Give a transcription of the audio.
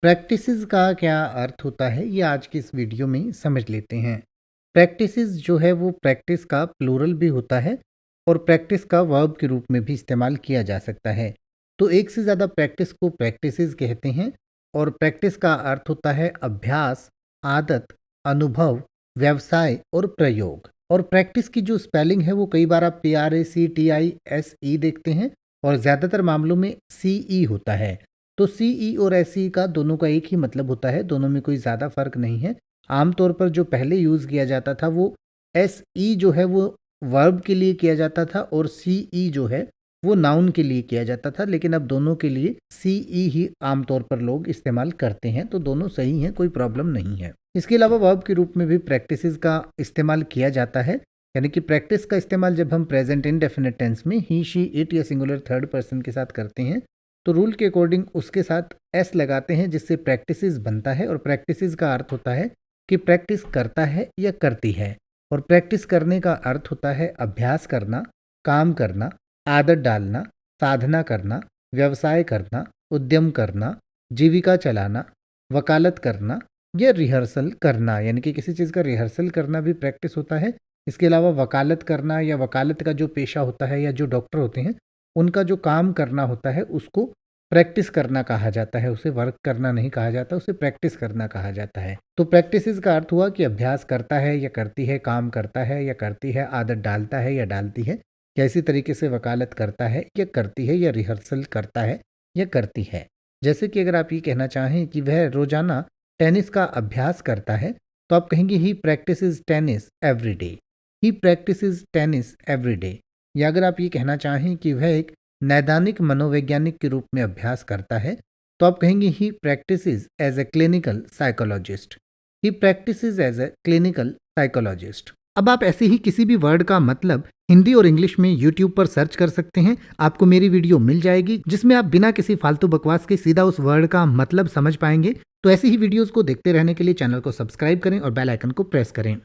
Practices का क्या अर्थ होता है ये आज की इस वीडियो में समझ लेते हैं। प्रैक्टिसेस जो है वो प्रैक्टिस का प्लूरल भी होता है और प्रैक्टिस का वर्ब के रूप में भी इस्तेमाल किया जा सकता है। तो एक से ज़्यादा प्रैक्टिस को प्रैक्टिसेस कहते हैं और प्रैक्टिस का अर्थ होता है अभ्यास, आदत, अनुभव, व्यवसाय और प्रयोग। और प्रैक्टिस की जो स्पेलिंग है वो कई बार आप PRACTISE देखते हैं और ज़्यादातर मामलों में CE होता है। तो सीई और एसई का दोनों का एक ही मतलब होता है, दोनों में कोई ज़्यादा फ़र्क नहीं है। आमतौर पर जो पहले यूज़ किया जाता था वो एसई जो है वो वर्ब के लिए किया जाता था और सीई जो है वो नाउन के लिए किया जाता था, लेकिन अब दोनों के लिए सीई ही आमतौर पर लोग इस्तेमाल करते हैं, तो दोनों सही हैं, कोई प्रॉब्लम नहीं है। इसके अलावा वर्ब के रूप में भी प्रैक्टिसेस का इस्तेमाल किया जाता है, यानी कि प्रैक्टिस का इस्तेमाल जब हम प्रेजेंट इंडेफिनिट टेंस में ही, शी, इट या सिंगुलर थर्ड पर्सन के साथ करते हैं तो रूल के अकॉर्डिंग उसके साथ एस लगाते हैं जिससे प्रैक्टिसेस बनता है। और प्रैक्टिसेस का अर्थ होता है कि प्रैक्टिस करता है या करती है। और प्रैक्टिस करने का अर्थ होता है अभ्यास करना, काम करना, आदत डालना, साधना करना, व्यवसाय करना, उद्यम करना, जीविका चलाना, वकालत करना या रिहर्सल करना, यानी कि किसी चीज़ का रिहर्सल करना भी प्रैक्टिस होता है। इसके अलावा वकालत करना या वकालत का जो पेशा होता है या जो डॉक्टर होते हैं उनका जो काम करना होता है उसको प्रैक्टिस करना कहा जाता है, उसे वर्क करना नहीं कहा जाता, उसे प्रैक्टिस करना कहा जाता है। तो प्रैक्टिस का अर्थ हुआ कि अभ्यास करता है या करती है, काम करता है या करती है, आदत डालता है या डालती है, या इसी तरीके से वकालत करता है या करती है या रिहर्सल करता है या करती है। जैसे कि अगर आप ये कहना चाहें कि वह रोजाना टेनिस का अभ्यास करता है तो आप कहेंगे he practices tennis every day, he practices tennis every day. या अगर आप ये कहना चाहें कि वह एक नैदानिक मनोवैज्ञानिक के रूप में अभ्यास करता है तो आप कहेंगे he practises as a clinical psychologist, he practises as a clinical psychologist. अब आप ऐसे ही किसी भी वर्ड का मतलब हिंदी और इंग्लिश में यूट्यूब पर सर्च कर सकते हैं, आपको मेरी वीडियो मिल जाएगी जिसमें आप बिना किसी फालतू बकवास के सीधा उस वर्ड का मतलब समझ पाएंगे। तो ऐसी ही वीडियोस को देखते रहने के लिए चैनल को सब्सक्राइब करें और बेल आइकन को प्रेस करें।